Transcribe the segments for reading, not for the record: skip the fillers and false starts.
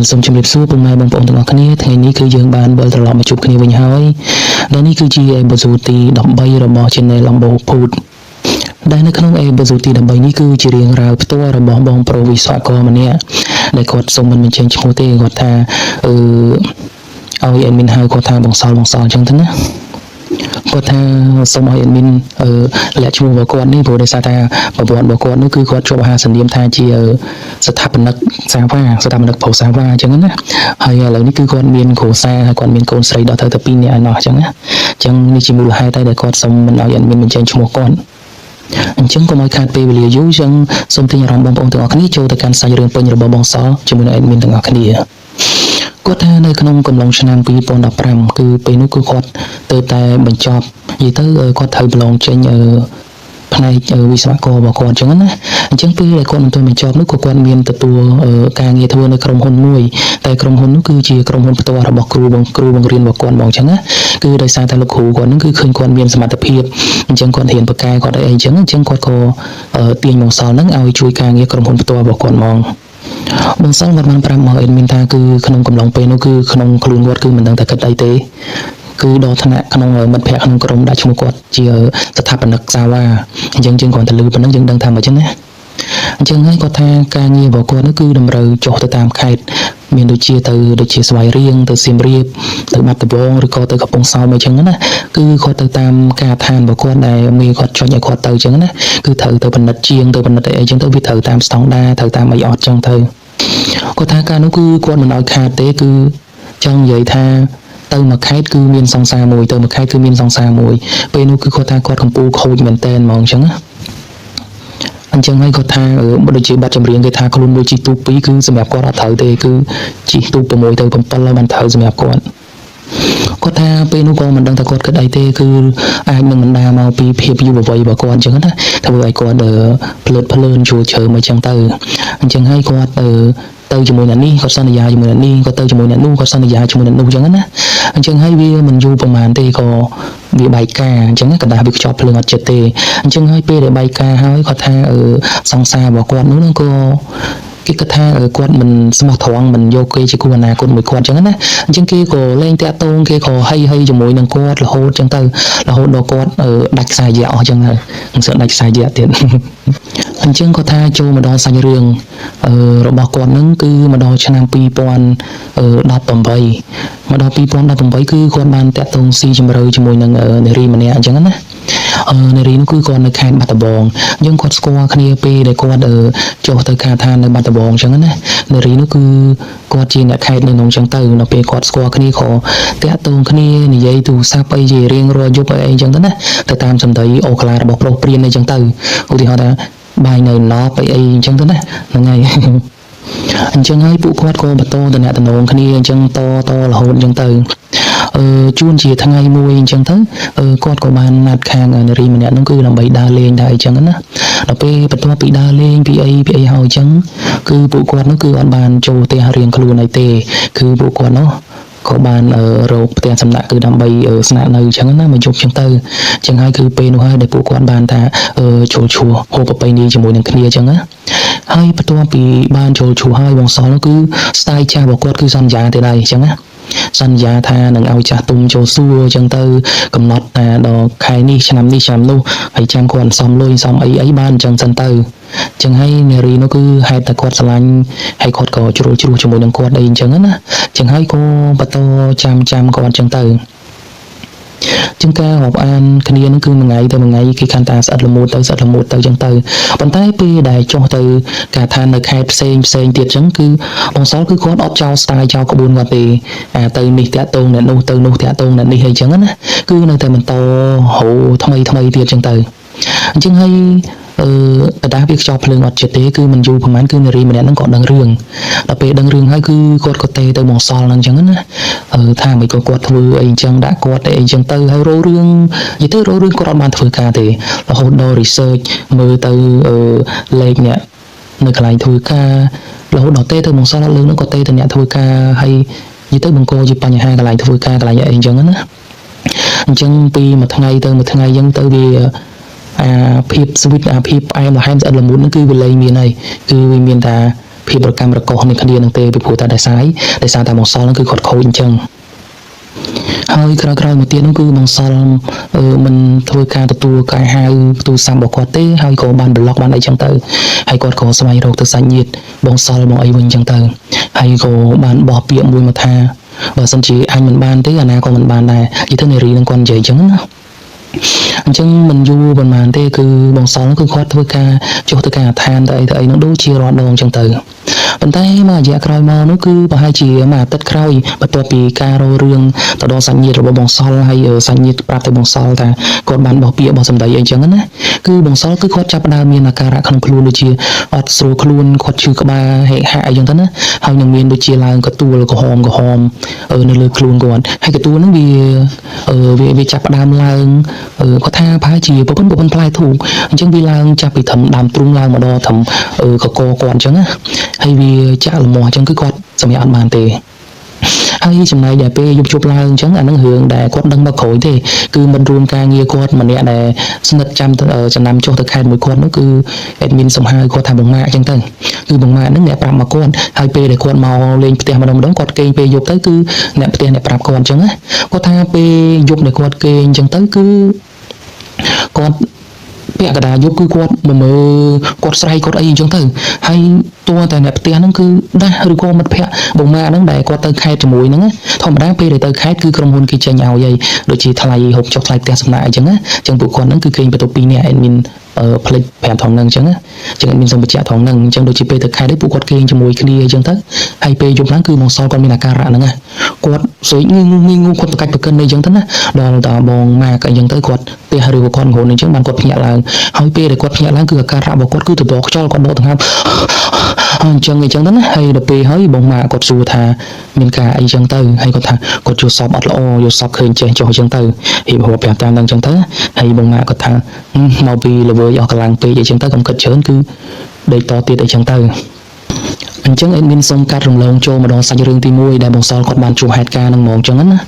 សូមជម្រាបសួរពុកម៉ែបងប្អូនទាំងអស់គ្នាថ្ងៃនេះគឺយើងបានវិលត្រឡប់មកជួបគ្នាវិញហើយដែលនេះគឺជាអេផ isode ទី13របស់ Channel Lambo Food ដែលនៅក្នុងអេផ isode ទី13នេះគឺជារឿងរ៉ាវផ្ទាល់របស់បងប្រុសវិស្វករម្នាក់ដែលគាត់សូមមិនបញ្ចេញឈ្មោះទេគាត់ថាឲ្យ admin ហៅគាត់ថាបងសល់អញ្ចឹងទៅណាគាត់ថាសូមឲ្យ admin លាក់ឈ្មោះរបស់គាត់នេះព្រោះដោយសារថាប្រវត្តិរបស់គាត់នោះគឺគាត់ជាប់អាហារសន្និមថាជាស្ថាបនិកសាវ៉ាស្ថាបនិកប្រុសសាវ៉ាអញ្ចឹងណាហើយឥឡូវនេះគឺគាត់មានគ្រួសារហើយគាត់មានកូនស្រីដល់ទៅ2នាក់ឯណោះអញ្ចឹងណាអញ្ចឹងនេះជាមូលហេតុដែលគាត់សូមមិនឲ្យ admin បញ្ចេញឈ្មោះគាត់អញ្ចឹងកុំឲ្យខាតពេលវេលាយូរអញ្ចឹងសូមទាញអារម្មណ៍បងប្អូនទាំងអស់គ្នាចូលទៅកាន់សាច់រឿងពេញរបស់បងសល់ជាមួយនឹង admin ទាំងអស់គ្នាគាត់ថានៅក្នុងកំឡុងឆ្នាំ2015គឺពេលនោះគឺគាត់ទៅតែបញ្ចប់និយាយទៅគាត់ត្រូវប្រឡងចេញផ្នែកវិស្វកររបស់គាត់អញ្ចឹងណាអញ្ចឹងពេលដែលគាត់មិនទាន់បញ្ចប់នោះក៏គាត់មានទទួលការងារធ្វើនៅក្រុមហ៊ុនមួយតែក្រុមហ៊ុននោះគឺជាក្រុមហ៊ុនផ្ទាល់របស់គ្រូបង្រៀនរបស់គាត់ហ្មងអញ្ចឹងណាគឺដោយសារតែលោកគ្រូគាត់នឹងគឺឃើញគាត់មានសមត្ថភាពអញ្ចឹងគាត់រៀនបកកែគាត់អីអញ្ចឹងគាត់ក៏ទាញមកសល់នឹងឲ្យជួយការងារក្រុមហ៊ុនផ្ទាល់របស់គាត់ហ្មងបងសល់គាត់បានប្រាប់មក admin ថាគឺក្នុងកំឡុងពេលនោះគឺក្នុងខ្លួនគាត់គឺមិនដឹងតែគិតអីទេគឺដល់ថ្នាក់ក្នុងមិត្តភ័ក្តិក្នុងក្រុមដាក់ឈ្មោះគាត់ជាស្ថាបនិកសាវ៉ាអញ្ចឹងយើងគ្រាន់តែឮប៉ុណ្ណឹងយើងដឹងថាមិនអញ្ចឹងណាអញ្ចឹងហើយគាត់ថាការងាររបស់គាត់នោះគឺតម្រូវចុះទៅតាមខេត្តមានដូចជាស្វាយរៀងទៅសៀមរាបទៅបាត់ដំបងឬក៏ទៅកំពង់សោមអញ្ចឹងណាគឺគាត់ទៅតាមការឋានរបស់គាត់ដែលមានគាត់ចុចឲ្យគាត់ទៅអញ្ចឹងណាគឺត្រូវទៅពិនិត្យជាងទៅពិនិត្យអីអញ្ចឹងទៅវាត្រូវតាមស្តង់ដារត្រូវតាមអីអត់អញ្ចឹងទៅគាត់ថាការនោះគឺគាត់មិនឲ្យខាតទេគឺចង់និយាយថាទៅមួយខេត្តគឺមានសង្សារមួយទៅមួយខេត្តគឺមានសង្សារមួយពេលនោះគឺគាត់ថាគាត់កំពូលខូចមែនតែនហ្មងអញ្ចឹងណាអញ្ចឹងហើយគាត់ថាដូចជាបាត់ចម្រៀងគេថាខ្លួនមួយជីទូ2គឺសម្រាប់គាត់អត់ត្រូវទេគឺជីទូ6ទៅ7ហើយបានត្រូវសម្រាប់គាត់ថាពេលនោះក៏មិនដឹងថាគាត់គិតអីទេគឺអាចនឹងបណ្ដាមកពីភាពយុវវ័យរបស់គាត់អញ្ចឹងណាធ្វើឲ្យគាត់ភ្លើនជួលជ្រើមកអញ្ចឹងទៅអញ្ចឹងហើយគាត់ទៅជាមួយអ្នកនេះគាត់សន្យាជាមួយអ្នកនេះគាត់ទៅជាមួយអ្នកនោះគាត់សន្យាជាមួយអ្នកនោះអញ្ចឹងណាអញ្ចឹងហើយវាមិនយូរប្រហែលទេក៏វាបែកការអញ្ចឹងកណ្ដាស់វាខ្ជាប់ភ្លើងអត់ចិត្តទេអញ្ចឹងហើយពេលដែលបែកការហើយគាត់ថាសង្សាររបស់គាត់នោះក៏គេគិតថាគាត់មិនស្មោះត្រង់មិនយកគេជាគូអនាគតមួយគាត់អញ្ចឹងណាអញ្ចឹងគេក៏លែងតាក់ទងគេក៏ហីជាមួយនឹងគាត់រហូតអញ្ចឹងទៅរហូតដល់គាត់ដាច់ខ្សែរយៈអស់អញ្ចឹងហើយមិនសឹកដាច់ខ្សែរយៈទៀតអញ្ចឹងគាត់ថាចូលមកដល់សាច់រឿងរបស់គាត់នឹងគឺមកដល់ឆ្នាំ2018មកដល់2018គឺគាត់បានតាក់ទងស៊ីជម្រៅជាមួយនឹងនារីម្នាក់អញ្ចឹងណានារីនោះគឺគាត់នៅខេត្តបាត់ដំបងអញ្ចឹងគាត់ស្គាល់គ្នាពេលដែលគាត់ចុះទៅកាឋាននៅបាត់ដំបងអញ្ចឹងណានារីនោះគឺគាត់ជាអ្នកខេត្តនៅក្នុងអញ្ចឹងទៅនៅពេលគាត់ស្គាល់គ្នាក៏តាក់ទងគ្នានិយាយទូរស័ព្ទអីជារៀងរាល់យប់អីអញ្ចឹងទៅណាទៅតាមសម្ដីអូក្លារបស់ប្រុសព្រានអីអញ្ចឹងទៅឧទាហរណ៍ថាបាយនៅណប់អីអញ្ចឹងទៅណាហ្នឹងហើយអញ្ចឹងហើយពួកគាត់ក៏បន្តតំណែងគ្នាអញ្ចឹងតរហូតអញ្ចឹងទៅជួនជាថ្ងៃមួយអញ្ចឹងទៅគាត់ក៏បានណាត់ខាងនារីម្នាក់នោះគឺដើម្បីដើរលេងដែរអញ្ចឹងណាដល់ពេលបន្ទាប់ពីដើរលេងពីអីហើយអញ្ចឹងគឺពួកគាត់នោះគឺអត់បានចូលផ្ទះរៀងខ្លួនអីទេគឺពួកគាត់នោះក៏បានរកផ្ទះសំណាក់គឺដើម្បីស្នាក់នៅអញ្ចឹងណាមកយប់អញ្ចឹងទៅអញ្ចឹងហើយគឺពេលនោះហើយដែលពួកគាត់បានថាចូលឈ្មោះហូបប្រពៃណីជាមួយនឹងគ្នាអញ្ចឹងណាហើយបន្ទាប់ពីបានចូលឈ្មោះហើយបងសល់នោះគឺស្ទាយចាស់របស់គាត់គឺសន្យាទៅដែរអញ្ចឹងណាសន្យាថានឹងឲ្យចាស់ទុំចូលសួរអញ្ចឹងទៅកំណត់ថាដល់ខែនេះឆ្នាំនេះឆ្នាំនោះហើយចាំគាត់សំលុយសំអីបានអញ្ចឹងសិនទៅអញ្ចឹងហើយនារីនោះគឺហេតុតែគាត់ស្រឡាញ់ហើយគាត់ក៏ជ្រុលជ្រោះជាមួយនឹងគាត់អីអញ្ចឹងណាអញ្ចឹងហើយក៏បន្តចាំគាត់អញ្ចឹងទៅជាងការរាប់អានគ្នានឹងគឺមួយថ្ងៃទៅមួយថ្ងៃគេកាន់តែស្អិតល្មួតទៅអញ្ចឹងទៅប៉ុន្តែពេលដែលចុះទៅកាឋាននៅខេត្តផ្សេងទៀតអញ្ចឹងគឺបងសល់គឺគាត់អត់ចោលស្ទាយចោលក្បួនគាត់ទេទៅនេះតាក់ទងអ្នកនោះទៅនោះតាក់ទងអ្នកនេះអីអញ្ចឹងណាគឺនៅតែបន្តហៅថ្មីទៀតអញ្ចឹងទៅអញ្ចឹងហើយកដាស់វាខ្ចប់ភ្លើងអត់ចិត្តទេគឺមិនយូរប្រហែលគឺនារីម្នាក់ហ្នឹងក៏ដឹងរឿងដល់ពេលដឹងរឿងហើយគឺគាត់ក៏ទេទៅបងសល់ហ្នឹងអញ្ចឹងណាថាមិនក៏គាត់ធ្វើអីអញ្ចឹងដាក់គាត់អីអញ្ចឹងទៅហើយរោរឿងនិយាយទៅរោរឿងគាត់អត់បានធ្វើការទេរហូតដល់ research មើលទៅលេខអ្នកនៅកន្លែងធ្វើការរហូតដល់ទេទៅបងសល់លើហ្នឹងក៏ទេទៅអ្នកធ្វើការហើយនិយាយទៅបង្កជាបញ្ហាកន្លែងធ្វើការកន្លែងអីអញ្ចឹងណាអញ្ចឹងពីមួយថ្ងៃទៅមួយថ្ងៃអញ្ចឹងទៅវាភាពស្វីតភាពផ្អែមល្ហែមស្អិតល្មួតហ្នឹងគឺវាលែងមានហើយគឺវាមានថា ភាពរកម្មរកោសនេះគ្នានឹងទេពីព្រោះតែដោយសារតែបងសល់ហ្នឹងគឺគាត់ខូចអញ្ចឹងហើយក្រោយមកទៀតនោះគឺបងសល់មិនធ្វើការទទួលការហៅទូរស័ព្ទរបស់គាត់ទេហើយក៏បានប្លុកបានអីចឹងទៅហើយគាត់ក៏ស្វែងរកទៅសាច់ញាតិបងសល់មកអីវិញចឹងទៅហើយក៏បានបោះពាក្យមួយមកថាបើសិនជាអញមិនបានទេអាណាក៏មិនបានដែរនិយាយទៅនារីនឹងគាត់និយាយចឹងណាអញ្ចឹងមិនយូរប៉ុន្មានទេគឺបងសល់គឺគាត់ធ្វើការចុះទៅការឋានទៅអីនឹងដូចជារាល់ដងចឹងទៅប៉ុន្តែមករយៈក្រោយមកនោះគឺប្រហែលជាមួយអាទិត្យក្រោយបន្ទាប់ពីការរោរឿងទៅដល់សាច់ញាតិរបស់បងសល់ហើយសាច់ញាតិប្រាប់ទៅបងសល់ថាគាត់បានបោះពាក្យបោះសម្ដីអីចឹងណាគឺបងសល់គឺគាត់ចាប់ផ្ដើមមានអាការៈក្នុងខ្លួនដូចជាអត់ស្រួលខ្លួនគាត់ឈឺក្បាលហេកហាក់អីចឹងទៅណាហើយនឹងមានដូចជាឡើងកទួលក្រហមនៅលើខ្លួនគាត់ហើយកទួលហ្នឹងវាចាប់ផ្ដើមឡើងគាត់ថាប្រហែលជាប្រពន្ធផ្លែធូបអញ្ចឹងវាឡើងចាប់ពីត្រឹមដើមទ្រូងឡើងមកដល់ត្រឹមកកគាត់អញ្ចឹងណាហើយវាចាក់លំមាស់អញ្ចឹងគឺគាត់សម្រាប់អត់បានទេហើយចំណែកដែលពេលយប់ឡើងអញ្ចឹងអានឹងរឿងដែលគាត់ដឹងមកក្រោយទេគឺមិនរួមការងារគាត់ម្នាក់ដែលស្និទ្ធចាំចំណាំចុះទៅខេត្តមួយគាត់នោះគឺអេដមីនសំហាយគាត់ថាបងម៉ាក់អញ្ចឹងទៅគឺបងម៉ាក់ហ្នឹងអ្នកប្រាប់មកគាត់ហើយពេលដែលគាត់មកលេងផ្ទះម្ដងគាត់គេងពេលយប់ទៅគឺអ្នកផ្ទះអ្នកប្រាប់គាត់អញ្ចឹងណាគាត់ថាពេលយប់ដែលគាត់គេងអញ្ចឹងទៅគឺគាត់ពាក់កណ្ដាលយប់គឺគាត់មកមើលគាត់ស្រ័យគាត់អីអញ្ចឹងទៅហើយតួតែអ្នកផ្ទះហ្នឹងគឺដាស់ឬក៏មិត្តភ័ក្តិបងម៉ាក់ហ្នឹងដែលគាត់ទៅខេត្តជាមួយហ្នឹងធម្មតាពេលដែលទៅខេត្តគឺក្រុមហ៊ុនគេចេញឲ្យដូចជាថ្លៃហូបចុកថ្លៃផ្ទះសំណាក់អញ្ចឹងណាអញ្ចឹងពួកគាត់ហ្នឹងគឺគេបន្ទប់2នាក់អេដមីនផ្លេច5ថងហ្នឹងអញ្ចឹងណាអញ្ចឹងអេដមីនសូមបញ្ជាក់ថងហ្នឹងអញ្ចឹងដូចជាពេលទៅខេត្តពួកគាត់គេជាមួយគ្នាអញ្ចឹងទៅហើយពេលយប់ហ្នឹងគឺមកសល់គាត់មានអាការៈហ្នឹងណាគាត់ស្អីងូគាត់ប្រកាច់ប្រកិនអីអញ្ចឹងទៅណាដល់តាបងម៉ាក់អីអញ្ចឹងទៅគាត់ផ្ទះឬក៏គាត់ខ្លួនអញ្ចឹងបានគាត់ភ្ញាក់ឡើងហើយពេលដែលគាត់ភ្ញាក់ឡើងគឺអាការៈរបស់គាត់គឺទៅបកខ្យល់គាត់ដកដង្ហើមអញ្ចឹងទៅណាហើយដល់ពេលហើយបងម៉ាក់គាត់សួរថាមានការអីអញ្ចឹងទៅហើយគាត់ថាគាត់យល់សពអត់ល្អយល់សពឃើញចេះចុះអញ្ចឹងទៅហៀបហួរប្រាប់តាមហ្នឹងអញ្ចឹងទៅហើយបងម៉ាក់គាត់ថាមកពីល្វើយអស់កម្លាំងពេកអីចឹងទៅកុំគិតច្រើនគឺដេកតទៀតអីចឹងទៅអញ្ចឹងអេដមីនសូមកាត់រំលងចូលមកដល់សាច់រឿងទី1ដែលបងសល់គាត់បានជួបហេតុការណ៍ហ្នឹងហ្មងអញ្ចឹងណា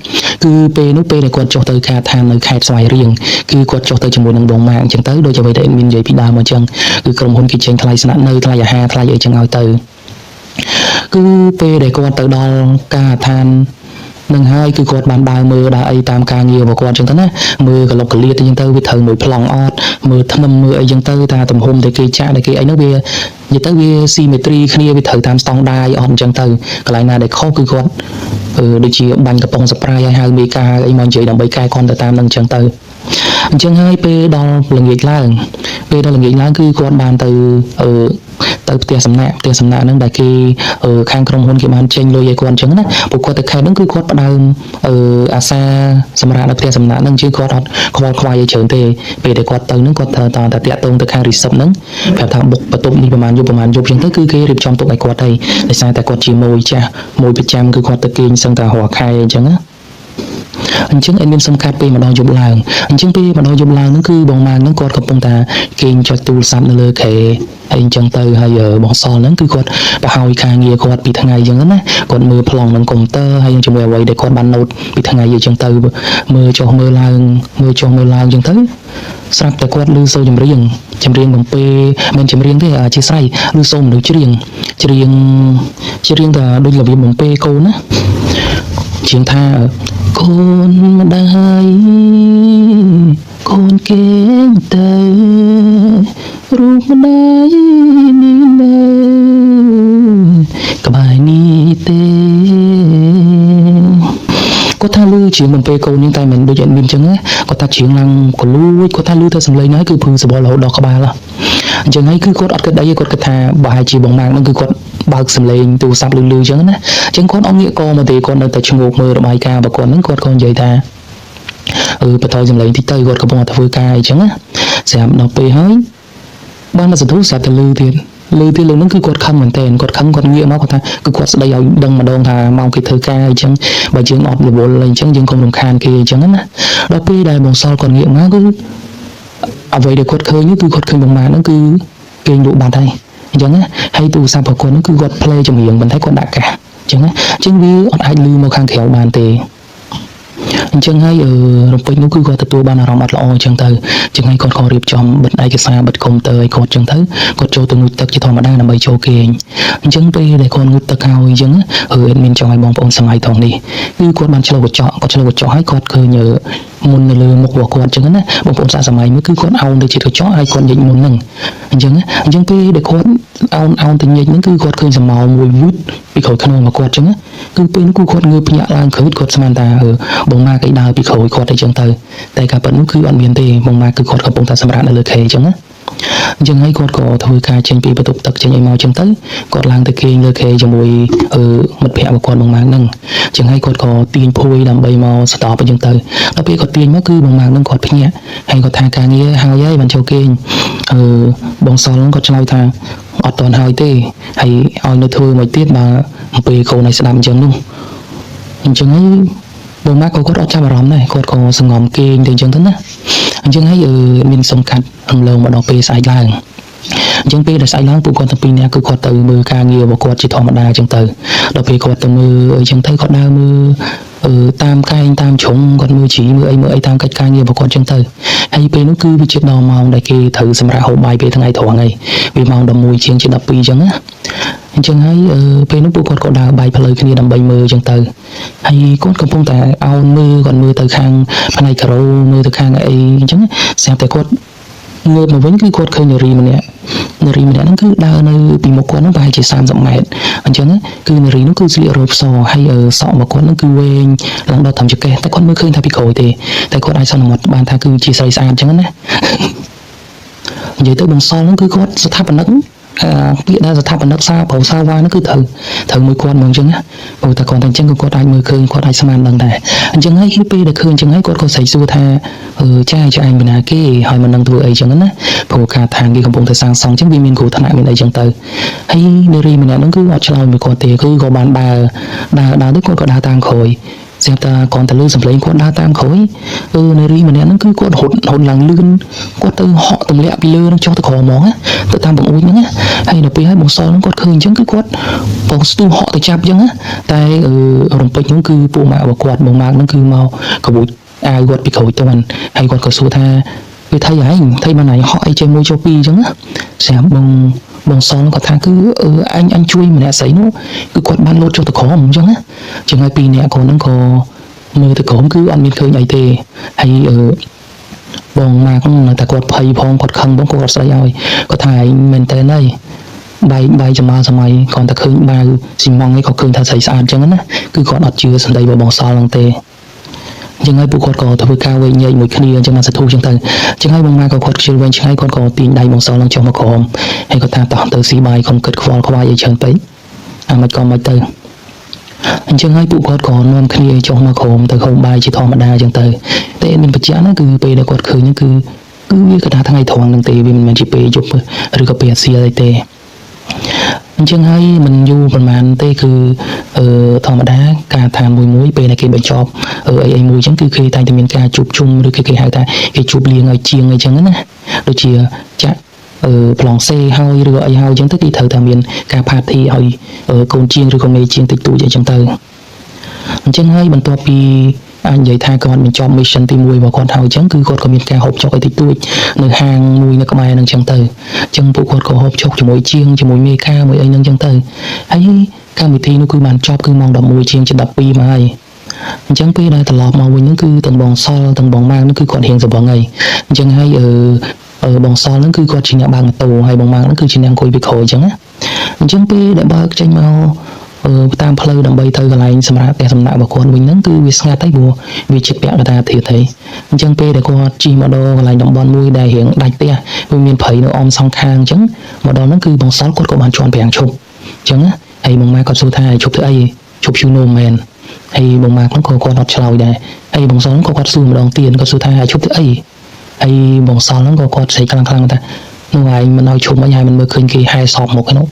គឺពេលនោះពេលដែលគាត់ចុះទៅការឋាននៅខេត្តស្វាយរៀងគឺគាត់ចុះទៅជាមួយនឹងបងម៉ាក់អញ្ចឹងទៅដូចអ្វីដែលអេដមីននិយាយពីដើមអញ្ចឹងគឺក្រុមហ៊ុនគេចេញថ្លៃស្នាក់នៅថ្លៃអាហារថ្លៃអីចឹងឲ្យទៅគឺពេលដែលគាត់ទៅដល់ការឋាននឹងហើយគឺគាត់បានដើរមើលដើរអីតាមការងាររបស់គាត់អញ្ចឹងទៅណាមើលកលុកកលៀតអញ្ចឹងទៅវាត្រូវមួយប្លង់អត់មើលថ្នាំមើលអីអញ្ចឹងទៅតាទំហំដែលគេចាក់ដែលគេអីនោះវានិយាយទៅវាស៊ីមេត្រីគ្នាវាត្រូវតាមស្តង់ដារអត់អញ្ចឹងទៅកន្លែងណាដែលខុសគឺគាត់ដូចជាបាញ់កំប៉ុងសប្រៃឲ្យហៅមេការអីមកនិយាយដើម្បីកែគាត់ទៅតាមនឹងអញ្ចឹងទៅអញ្ចឹងហើយពេលដល់ល្ងាចឡើងគឺគាត់បានទៅផ្ទះសំណាក់ហ្នឹងដែលគេខាងក្រុមហ៊ុនគេបានចេញលុយឲ្យគាត់អញ្ចឹងណាពួកគាត់ទៅខេត្តហ្នឹងគឺគាត់ផ្ដើមអាសាសម្រាប់នៅផ្ទះសំណាក់ហ្នឹងជាគាត់អត់ខ្វល់ខ្វាយអីច្រើនទេពេលដែលគាត់ទៅហ្នឹងគាត់ត្រូវតែតាក់ទងទៅខាង reception ហ្នឹងប្រាប់ថាបុកបន្ទប់នេះប្រហែលយប់អញ្ចឹងទៅគឺគេរៀបចំទុកឲ្យគាត់ហើយដោយសារតែគាត់ជាមួយចាស់មួយប្រចាំគឺគាត់ទៅគេងសឹងតែរាល់ខែអញ្ចឹងណាអញ្ចឹងអេដមីនសំខាន់ពេលម្ដងយប់ឡើងអញ្ចឹងពេលម្ដងយប់ឡើងហ្នឹងគឺបងម៉ាក់ហ្នឹងគាត់កំពុងតែគេងចុចទូរស័ព្ទនៅលើក្រែហើយអញ្ចឹងទៅហើយបងសល់ហ្នឹងគឺគាត់បោះឲ្យការងារគាត់ពីថ្ងៃអញ្ចឹងណាគាត់មើលប្លង់នឹងកុំព្យូទ័រហើយជាមួយអ្វីដែលគាត់បានណូតពីថ្ងៃអញ្ចឹងទៅមើលចុះមើលឡើងអញ្ចឹងទៅស្រាប់តែគាត់ឮសូរចម្រៀងបំពេមិនចម្រៀងទេអធិស្ឋានឮសូរមនុស្សច្រៀងតែដូចរបៀបបំពេកូនណាជាងថាកូនម្ដាយកូនគេងទៅរូបម្ដាយនេះនៅក្បែរនេះទេគាត់ថាលឺជាបំពេកូននេះតែមិនដូចអេដមីនចឹងណាគាត់ថាច្រៀងឡើងកលួចគាត់ថាលឺតែសំឡេងហ្នឹងគឺភឺសបល់រហូតដល់ក្បាលអញ្ចឹងហើយគឺគាត់អត់គិតអីគាត់គិតថាបើហើយជាបងម៉ាក់ហ្នឹងគឺគាត់បើកសំឡេងទូរស័ព្ទលឺចឹងណាអញ្ចឹងគាត់អត់ងាកកមកទេគាត់នៅតែឈ្ងោកមើលរបាយការណ៍របស់គាត់ហ្នឹងគាត់ក៏និយាយថាបន្តសំឡេងតិចទៅគាត់កំពុងតែធ្វើការអីចឹងណាស្រាប់ដល់ពេលហើយបានមកសន្ទុះស្រាប់តែលឺទៀតលើហ្នឹងគឺគាត់ខឹងមែនតើគាត់ងាកមកគាត់ថាគឺគាត់ស្ដីឲ្យដឹងម្ដងថាមកគេធ្វើការអញ្ចឹងបើយើងអត់រវល់អីអញ្ចឹងយើងកុំរំខានគេអញ្ចឹងណាដល់ពេលដែលបងសល់គាត់ងាកមកគឺអ្វីដែលគាត់ឃើញគឺគាត់ឃើញបងម៉ាក់ហ្នឹងគឺគេលក់បាត់ហើយអញ្ចឹងណាហើយទូរស័ព្ទរបស់គាត់ហ្នឹងគឺគាត់ play ចម្រៀងប៉ុន្តែគាត់ដាក់កាសអញ្ចឹងណាអញ្ចឹងវាអត់អាចលឺមកខាងក្រៅបានទេ អញ្ចឹងហើយរំពេចនោះគឺគាត់ទទួលបានអារម្មណ៍អត់ល្អអញ្ចឹងទៅអញ្ចឹងហើយគាត់ក៏រៀបចំបិទឯកសារបិទកុំព្យូទ័រឲ្យគាត់អញ្ចឹងទៅគាត់ចូលទៅងូតទឹកជាធម្មតាដើម្បីចូលគេងអញ្ចឹងពេលដែលគាត់ងូតទឹកហើយអញ្ចឹងadmin ចង់ឲ្យបងប្អូនសម័យថងនេះគឺគាត់បានឆ្លុះកញ្ចក់គាត់ឆ្លុះកញ្ចក់ហើយគាត់ឃើញមុននៅលើមុខរបស់គាត់អញ្ចឹងណាបងប្អូនសាសម័យមួយគឺគាត់អោនទៅជិតកញ្ចក់ហើយគាត់ញិចមុនហ្នឹងអញ្ចឹងពេលដែលគាត់អោនទៅញិចហ្នឹងគឺគាត់ឃើញស្រមោលមួយវូតពីក្រោយខ្នងរបស់គាត់អញ្ចឹងគឺពេលនោះគឺគាត់ងើបភ្ញាក់ឡើងក្រោយគាត់ស្មានថាបងម៉ាគេដើរពីក្រោយគាត់អីចឹងទៅតែការពិតនោះគឺអត់មានទេបងម៉ាគឺគាត់កំពុងតែសម្រាកនៅលើខេអញ្ចឹងណាអញ្ចឹងហើយគាត់ក៏ធ្វើការចេញពីបន្ទប់ទឹកចេញឲ្យមកអញ្ចឹងទៅគាត់ឡើងទៅគេងលើខេជាមួយមិត្តភ័ក្តិរបស់គាត់បងម៉ាហ្នឹងអញ្ចឹងហើយគាត់ក៏ទាញភួយដើម្បីមកស្តប់អញ្ចឹងទៅដល់ពេលគាត់ទាញមកគឺបងម៉ាហ្នឹងគាត់ភ្ញាក់ហើយគាត់ថាការងារហើយបានចូលគេងបងសល់ហ្នឹងគាត់ឆ្លើយថាអត់ទាន់ហើយទេហើយឲ្យនៅធ្វើមួយទៀតបើពេលកូនឲ្យស្ដាប់អញ្ចឹងនោះអញ្ចឹងហើយបងម៉ាគាត់អត់ចាប់អារម្មណ៍ដែរគាត់ក៏សង្ងំគេងទៅអញ្ចឹងទៅណាអញ្ចឹងហើយមានសំកាត់រំលងមកដល់ពេលស្អែកឡើងអញ្ចឹងពេលដែលស្អែកឡើងពួកគាត់ទាំងពីរនាក់គឺគាត់ទៅមើលការងាររបស់គាត់ជាធម្មតាអញ្ចឹងទៅដល់ពេលគាត់ទៅមើលអញ្ចឹងទៅគាត់ដើរមើលតាមកែងតាមជ្រុងគាត់មើលជីមើលអីតាមកិច្ចការងាររបស់គាត់អញ្ចឹងទៅហើយពេលនោះគឺវាជិតដល់ម៉ោងដែលគេត្រូវសម្រាប់ហូបបាយពេលថ្ងៃត្រង់ហើយវាម៉ោង11ជាង12អញ្ចឹងណាអញ្ចឹងហើយពេលនោះពួកគាត់ក៏ដើរបាយផ្លូវគ្នាដើម្បីមើលអញ្ចឹងទៅហើយគាត់កំពុងតែអោនមើលគាត់មើលទៅខាងផ្នែកការ៉ូមើលទៅខាងអីអញ្ចឹងស្រាប់តែគាត់ងើបមកវិញគឺគាត់ឃើញនារីម្នាក់ហ្នឹងគឺដើរនៅពីមុខគាត់ហ្នឹងប្រហែលជា30ម៉ែត្រអញ្ចឹងគឺនារីនោះគឺស្លៀករ៉ូបសហើយសក់របស់គាត់ហ្នឹងគឺវែងឡើងដល់ត្រឹមចង្កេះតែគាត់មើលឃើញថាពីក្រោយទេតែគាត់អាចសន្មត់បានថាគឺជាស្រីស្អាតអញ្ចឹងណានិយាយទៅបងសល់ហ្នឹងគឺគាត់ស្ថាបនិកពាក្យដែលស្ថាបនិកសាប្រូសាវ៉ាហ្នឹងគឺត្រូវមួយគាត់ហ្មងអញ្ចឹងណាព្រោះតែគាត់តែអញ្ចឹងគាត់អាចមើលឃើញគាត់អាចស្មានដឹងដែរអញ្ចឹងហើយពេលដែលឃើញអញ្ចឹងហើយគាត់ក៏ស្រែកសួរថាចាឯងពីណាគេហើយមិននឹងធ្វើអីអញ្ចឹងណាព្រោះការថាងគេកំពុងតែសាងសង់អញ្ចឹងវាមានគ្រោះថ្នាក់មានអីអញ្ចឹងទៅហើយនារីម្នាក់ហ្នឹងគឺអត់ឆ្លើយមួយគាត់ទេគឺក៏បានដើរទៅគាត់ក៏ដើរតាមក្រោយស្រាប់តែគាត់ទៅលើសំឡេងគាត់ដើរតាមក្រោយនារីម្នាក់ហ្នឹងគឺគាត់រត់ឡើងលឿនគាត់ទៅហក់ទម្លាក់ពីលើនឹងចុះទៅក្រោមហ្មងទៅតាមបង្អួចហ្នឹងណាហើយដល់ពេលហើយបងសល់ហ្នឹងគាត់ឃើញអញ្ចឹងគឺគាត់បងស្ទូហក់ទៅចាប់អញ្ចឹងណាតែរំពេចហ្នឹងគឺពួកម៉ាក់របស់គាត់បងម៉ាក់ហ្នឹងគឺមកកបួចអាវគាត់ពីក្រោយទៅហើយគាត់ក៏សួរថាវាថៃឯងថៃបានឯងហក់អីជាមួយចូលពីអញ្ចឹងណាស្រាប់បងសល់គាត់ថាគឺអញជួយម្នាក់ស្រីនោះគឺគាត់បានលោតចុះទៅក្រោមអញ្ចឹងណាចឹងហើយពីរនាក់គាត់ហ្នឹងក៏មើលទៅក្រោមគឺអត់មានឃើញអីទេហើយបងម៉ាក់ហ្នឹងតែគាត់ភ័យផងគាត់ខឹងផងគាត់ស្ដីឲ្យគាត់ថាឯងមែនតើហើយបាយចំមកសម័យគាត់តែឃើញបាវស៊ីម៉ង់ឯងក៏ឃើញថាស្រីស្អាតអញ្ចឹងណាគឺគាត់អត់ជឿសម្ដីរបស់បងសល់ហ្នឹងទេអញ្ចឹងហើយពួកគាត់ក៏ធ្វើការវែងញែកមួយគ្នាអញ្ចឹងមកសធូអញ្ចឹងទៅអញ្ចឹងហើយបងម៉ាក់ក៏គាត់ខ្ជិលវែងឆ្ងាយគាត់ក៏ទាញដៃបងសល់ឡើងចុះមកក្រោមហើយគាត់ថាតោះទៅស៊ីបាយកុំគិតខ្វល់ខ្វាយអីច្រើនពេកមិនក៏មិនទៅអញ្ចឹងហើយពួកគាត់ក៏នាំគ្នាចុះមកក្រោមទៅហូបបាយជាធម្មតាអញ្ចឹងទៅតែមានបច្ចៈហ្នឹងគឺពេលដែលគាត់ឃើញហ្នឹងគឺវាកថាថ្ងៃត្រង់ហ្នឹងទេវាមិនមែនជាពេលយប់ឬក៏ពេលអាសៀលអីទេអញ្ចឹងហើយមិនយូរប្រហែលទេគឺធម្មតាការឋានមួយពេលដែលគេបញ្ចប់អីមួយអញ្ចឹងគឺគេតែងតែមានការជួបជុំឬគេហៅថាគេជួបលៀងឲ្យជាងអីចឹងណាដូចជាចាក់ប្លង់សេហើយឬអីហើយអញ្ចឹងទៅគេត្រូវតែមានការផាធីឲ្យកូនជាងឬក៏មេជាងតិចតួចអីចឹងទៅអញ្ចឹងហើយបន្ទាប់ពីអាចនិយាយថាគាត់បញ្ចប់ mission ទី1របស់គាត់ហើយអញ្ចឹងគឺគាត់ក៏មានការហូបចុកអីតិចតួចនៅហាងមួយនៅក្បែរហ្នឹងអញ្ចឹងទៅអញ្ចឹងពួកគាត់ក៏ហូបចុកជាមួយជាងជាមួយមេការមួយអីហ្នឹងអញ្ចឹងទៅហើយកម្មវិធីនោះគឺបានចប់គឺម៉ោង11ជាង12មកហើយអញ្ចឹងពេលដែលត្រឡប់មកវិញហ្នឹងគឺទាំងបងសល់ទាំងបងម៉ាក់ហ្នឹងគឺគាត់រៀងសង្វឹងហើយអញ្ចឹងហើយបងសល់ហ្នឹងគឺគាត់ជាអ្នកបើកម៉ូតូហើយបងម៉ាក់ហ្នឹងគឺជាអ្នកអង្គុយពីក្រោយអញ្ចឹងណាអញ្ចឹងពេលដែលបើកចេញមកតាមផ្លូវដើម្បីទៅកន្លែងសម្រាប់ផ្ទះសំណាក់របស់គាត់វិញហ្នឹងគឺវាស្ងាត់ទៅព្រោះវាជិតពាក់កណ្ដាលធាតុហើយអញ្ចឹងពេលដែលគាត់ជិះមកដល់កន្លែងតំបន់មួយដែលរៀងដាច់ផ្ទះវាមានព្រៃនៅអមសងខាងអញ្ចឹងមកដល់ហ្នឹងគឺបងសល់គាត់ក៏បានជន់ប្រាំងឈប់អញ្ចឹងណាហើយបងម៉ាក់គាត់សួរថាឈប់ធ្វើអីឈប់ឈូនោមមែនហើយបងម៉ាក់ហ្នឹងក៏គាត់អត់ឆ្លើយដែរហើយបងសល់ហ្នឹងក៏គាត់សួរម្ដងទៀតគាត់សួរថាឈប់ធ្វើអីហើយបងសល់ហ្នឹងក៏គាត់ស្រែកខ្លាំងៗថានោះឯងមិនឲ្យឈប់អីហើយមិនមើលឃើញគេហែសອບមុខឯនោះ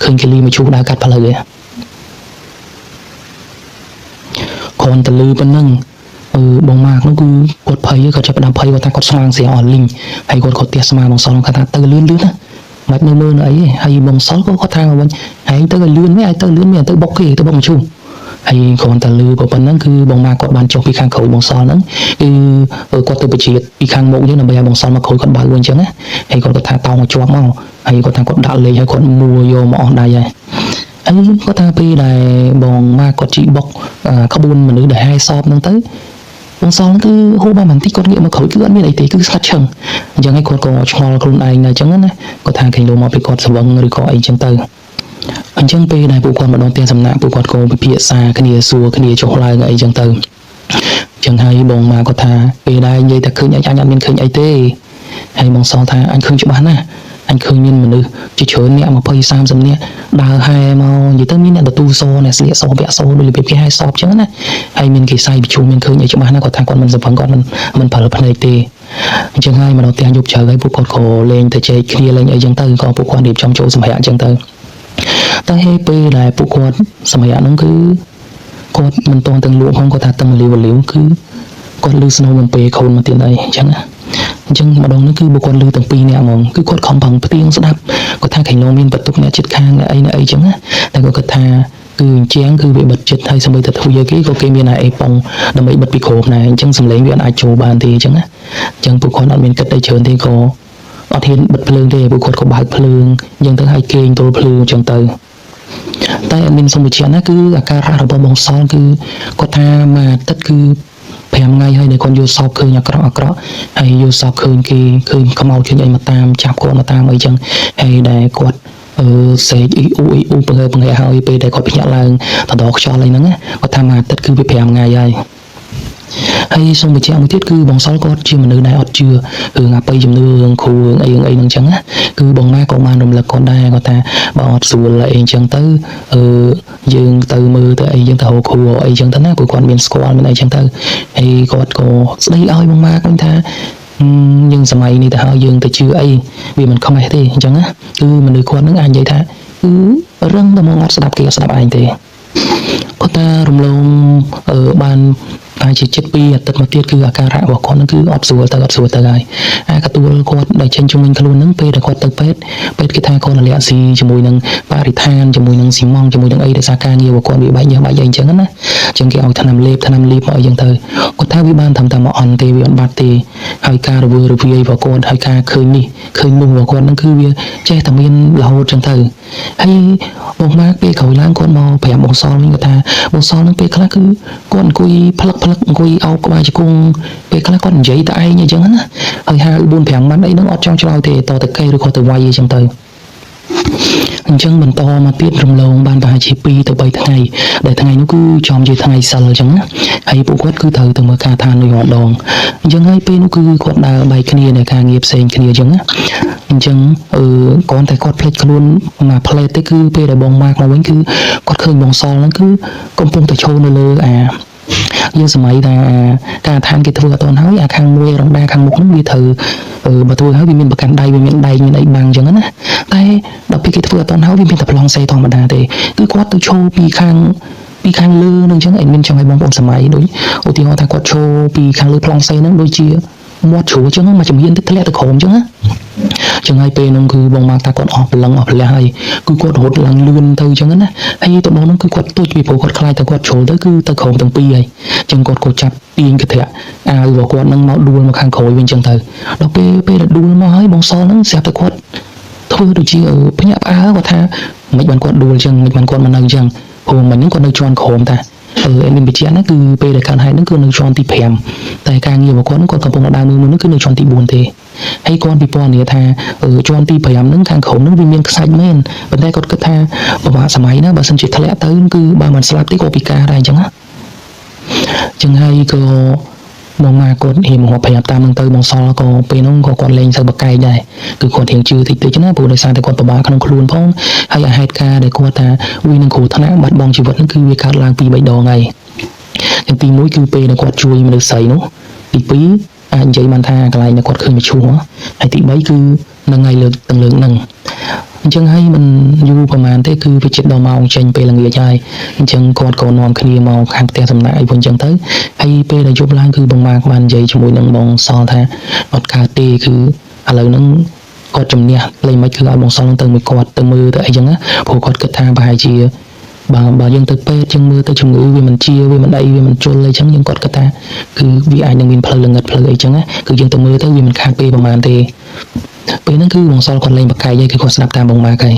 ឃើញគេលីមកឈូដើរកាត់ផ្លូវឯងគ្រាន់តែលឺប៉ុណ្ណឹងបងម៉ាក់នោះគឺគាត់ភ័យគាត់ចាប់ផ្ដើមភ័យគាត់ថាគាត់ស្មាងស្រាអស់លីងហើយគាត់ក៏ទះស្មាបងសល់គាត់ថាទៅលឿនណាមិនមើលនៅអីហើយបងសល់ក៏គាត់ថាមកវិញឯងទៅឲ្យលឿនវិញឯងទៅលឿនមានទៅបុកគេទៅបុកមឈូ ហើយគ្រាន់តែលឺប៉ុណ្ណឹងគឺបងម៉ាគាត់បានចុះពីខាងក្រោយបងសល់ហ្នឹងគឺគាត់ទៅបជាពីខាងមុខយើងដើម្បីឲ្យបងសល់មកក្រោយគាត់បើកវិញអញ្ចឹងណាហើយគាត់ថាតោងមកជាប់មកហើយគាត់ថាគាត់ដាក់លេខហើយគាត់មួយកមកអស់ដៃហើយគាត់ថាពេលដែលបងម៉ាគាត់ជីបុកក្បួនមនុស្សដែលហែសອບហ្នឹងទៅបងសល់គឺហូបបានបន្តិចគាត់ងាកមកក្រោយគឺអត់មានអីទេគឺស្ងាត់ឈឹងអញ្ចឹងហើយគាត់ក៏ឆ្ងល់ខ្លួនឯងដែរអញ្ចឹងណាគាត់ថាឃើញលោកមកពីគាត់ស្វឹងឬក៏អីអញ្ចឹងទៅអញ្ចឹងពេលដែលពួកគាត់មកដល់ផ្ទះសំណាក់ពួកគាត់ក៏ពិភាក្សាគ្នាសួរគ្នាចុះឡើងអីអញ្ចឹងទៅអញ្ចឹងហើយបងម៉ាគាត់ថាពេលដែលនិយាយតែឃើញអញអត់មានឃើញអីទេហើយបងសល់ថាអញឃើញច្បាស់ណាស់អញឃើញមានមនុស្សជាច្រើនអ្នក20 30នាក់ដើរហែមកនិយាយទៅមានអ្នកទទួលសអ្នកស្លៀកសពាក់សដូចរបៀបគេហែសអញ្ចឹងណាហើយមានគេសាយបញ្ជូមានឃើញអីច្បាស់ណាស់គាត់ថាគាត់មិនសង្វឹងគាត់មិនប្រើភ្នែកទេអញ្ចឹងហើយមកដល់ផ្ទះយប់ជ្រៅហើយពួកគាត់ក៏លេងទៅជែកគ្នាលេងអីអញ្ចឹងទៅក៏ពួកគាត់រៀបចំចូលសម្ភារៈអញ្ចឹងទៅតែពេលដែលពួកគាត់សម្ភារៈហ្នឹងគឺគាត់មិនទាន់ទាំងលក់ផងគាត់ថាទាំងវលាវគឺគាត់លឺស្នូមពេលខូនមកទៀតអីអញ្ចឹងណាអញ្ចឹងម្ដងនេះគឺបុគ្គលលឺទាំងពីរនាក់ហ្មងគឺគាត់ខំប្រឹងផ្ទៀងស្ដាប់គាត់ថាខាងនោះមានបន្ទុកអ្នកចិត្តខាងអីអញ្ចឹងណាតែគាត់គិតថាគឺអញ្ចឹងគឺវាបិទចិត្តហើយសម្បីតែទ្វារគេក៏គេមានអេប៉ុងដើម្បីបិទពីក្រោមដែរអញ្ចឹងសំឡេងវាអាចចូលបានទេអញ្ចឹងណាអញ្ចឹងពួកគាត់អត់មានគិតអីច្រើនទេក៏អត់ហ៊ានបិទភ្លើងទេពួកគាត់ក៏បើកភ្លើងអញ្ចឹងទៅឲ្យគេងទល់ភ្លើងអញ្ចឹងទៅតែអត់មានសម្ភារៈណាគឺអាការៈរបស់បងសល់គឺគាត់ថាមួយអាទិត្យគឺ5ថ្ងៃហើយដែលគាត់យកសោកឃើញអាក្រក់ហើយយកសោកឃើញគេឃើញខ្មោចឃើញអីមកតាមចាប់គាត់មកតាមអីចឹងហើយដែលគាត់សេកអ៊ីអ៊ូបង្ហើហើយពេលដែលគាត់ភ្ញាក់ឡើងតដខ្យល់អីហ្នឹងគាត់ថាមួយអាទិត្យគឺវា5ថ្ងៃហើយសូមបញ្ជាក់មួយទៀតគឺបងសល់គាត់ជាមនុស្សដែលអត់ជឿរឿងអបិយជំនឿរឿងគ្រូរឿងអីហ្នឹងចឹងណាគឺបងម៉ាក៏បានរំលឹកគាត់ដែរគាត់ថាបើអត់ស្រួលអីចឹងទៅយើងទៅមើលទៅអីចឹងទៅហៅគ្រូអីចឹងទៅណាព្រោះគាត់មានស្គាល់មានអីចឹងទៅហើយគាត់ក៏ស្ដីឲ្យបងម៉ាគាត់ថាយើងសម័យនេះទៅហើយយើងទៅជឿអីវាមិនខ្មេះទេអញ្ចឹងណាគឺមនុស្សគាត់នឹងអាចនិយាយថាគឺរឹងតែមកអត់ស្ដាប់គេអត់ស្ដាប់ឯងទេគាត់ថារំលងបានតែជាចិត្ត2អាទិត្យមកទៀតគឺអាការៈរបស់គាត់នឹងគឺអត់ស្រួលទៅហើយអាកទួលគាត់ដែលចេញជំនាញខ្លួននឹងពេលដែលគាត់ទៅពេទ្យគេថាគាត់រលាក់ស៊ីជាមួយនឹងបរិស្ថានជាមួយនឹងស៊ីម៉ង់ជាមួយនឹងអីដោយសារការងាររបស់គាត់វាបែកញើសបែកអីអញ្ចឹងណាអញ្ចឹងគេឲ្យថ្នាំលេបមកអីចឹងទៅគាត់ថាវាបានត្រឹមតែមកអន់ទេវាអត់បាត់ទេហើយការរវើរវាយរបស់គាត់ហើយការឃើញនេះឃើញនោះរបស់គាត់នឹងគឺវាចេះតែមានរហូតចឹងទៅហើយបងម៉ាក់ពេលក្រោយឡើងគាត់មកប្រាប់បងសល់វិញគាត់ថាបងសល់នឹងពេលខ្លះគឺគាត់អង្គុយផ្លឹកអង្គុយអោបក្បាលជង្គង់ពេលខ្លះគាត់និយាយតែឯងអញ្ចឹងណាហើយហៅ 4-5 ម៉ាត់អីហ្នឹងអត់ចង់ឆ្លើយទេតទៅកេឬក៏ទៅវាយអីចឹងទៅអញ្ចឹងបន្តមកទៀតរំលងបានប្រហែលជា2ទៅ3ថ្ងៃដែលថ្ងៃនោះគឺចំជាថ្ងៃសិលអញ្ចឹងណាហើយពួកគាត់គឺត្រូវទៅមើលការឋាននៅម្ដងអញ្ចឹងហើយពេលនោះគឺគាត់ដើរបែកគ្នានៅការងារផ្សេងគ្នាអញ្ចឹងណាអញ្ចឹងគ្រាន់តែគាត់ភ្លេចខ្លួនមកផ្លេតទេគឺពេលដែលបងម៉ាក់មកវិញគឺគាត់ឃើញបងសល់ហ្នឹងគឺកំពុងតែឈរនៅលើយើងសម័យថាការឋានគេធ្វើអត់ទាន់ហើយអាខាងមួយរំដាខាងមុខហ្នឹងវាត្រូវបើធ្វើហើយវាមានប្រកាន់ដៃវាមានដៃមានអីបាំងអញ្ចឹងណាតែដល់ពេលគេធ្វើអត់ទាន់ហើយវាមានតែប្លង់សេធម្មតាទេគឺគាត់ទៅឈរពីខាងលើនឹងអញ្ចឹងឯងមានចង់ឲ្យបងប្អូនសម័យដូចឧទាហរណ៍ថាគាត់ឈរពីខាងលើប្លង់សេហ្នឹងដូចជាមាត់ជ្រួអញ្ចឹងមកជំនាញទៅធ្លាក់ទៅក្រោមអញ្ចឹងណាចឹងហើយពេលនោះគឺបងម៉ាក់ថាគាត់អស់ព្រលឹងអស់ព្រះហើយគឺគាត់រត់ឡើងលឿនទៅអញ្ចឹងណាហើយទៅបងនោះគឺគាត់ទូចពីព្រោះគាត់ខ្លាចតែគាត់ជ្រុលទៅគឺទៅក្រោមទាំងពីរហើយចឹងគាត់ក៏ចាប់ទាញកធាក់អាវរបស់គាត់នឹងមកដួលមកខាងក្រោយវិញចឹងទៅដល់ពេលដែលដួលមកហើយបងសល់ហ្នឹងស្រាប់តែគាត់ធ្វើដូចជាភ្ញាក់ផ្អើលគាត់ថាមិនបានគាត់ដួលចឹងមិនបានគាត់មកនៅចឹងព្រោះមិញហ្នឹងគាត់នៅជាន់ក្រោមតាមានបញ្ជាក់ណាគឺពេលដែលកើតហេតុហ្នឹងគឺនៅជាន់ទី5តែការងាររបស់គាត់ហ្នឹងគាត់កំពុងដើរមើលហ្នឹងគឺនៅជាន់ទី4ទេហើយគាត់ពិពណ៌នាថាជាន់ទី5ហ្នឹងខាងក្រោមហ្នឹងវាមានខ្សាច់មែនប៉ុន្តែគាត់គិតថាប្រវត្តិសម័យណាបើសិនជាធ្លាក់ទៅគឺបើមិនស្លាប់ទេក៏ពិការដែរអញ្ចឹងណាអញ្ចឹងហើយក៏បងម៉ាគាត់ហ៊ានមកប្រាប់តាមនឹងទៅបងសល់ក៏ពេលហ្នឹងក៏គាត់លេងទៅបកែកដែរគឺគាត់រៀងជឿតិចណាព្រោះដោយសារតែគាត់ពិបាកក្នុងខ្លួនផងហើយហេតុការណ៍ដែលគាត់ថាវានឹងគ្រោះថ្នាក់បាត់បង់ជីវិតហ្នឹងគឺវាកើតឡើង2-3ដងហើយយ៉ាងទី1គឺពេលដែលគាត់ជួយមនុស្សស្រីនោះទី2អាចនិយាយបានថាកន្លែងដែលគាត់ឃើញមឈូសហើយទី3គឺនឹងថ្ងៃលើកហ្នឹងអញ្ចឹងហើយមិនយូរប្រហែលទេគឺវាជិតដល់ម៉ោងចេញពេលល្ងាចហើយអញ្ចឹងគាត់ក៏នាំគ្នាមកខាងផ្ទះសំណាក់អីវិញអញ្ចឹងទៅហើយពេលដែលយប់ឡើងគឺបងម៉ាក់បាននិយាយជាមួយនឹងបងសល់ថាអត់កើតទេគឺឥឡូវហ្នឹងគាត់ជំនះលេងមិនគឺឲ្យបងសល់ទៅមួយគាត់ទៅមើលទៅអីចឹងណាព្រោះគាត់គិតថាប្រហែលជា បើយើងទៅពេទ្យយើងមើលទៅជំងឺវាមិនជាវាមិនអីវាមិនជល់អីចឹងយើងគាត់គិតថាគឺវាអាចនឹងមានផ្លូវល្ងិតផ្លូវអីចឹងណាគឺយើងទៅមើលទៅវាមិនខាតពេលប្រហែលទេពេលហ្នឹងគឺបងសល់គាត់លេងបកាយហើយគឺគាត់ស្ដាប់តាមបងម៉ាក់ហើយ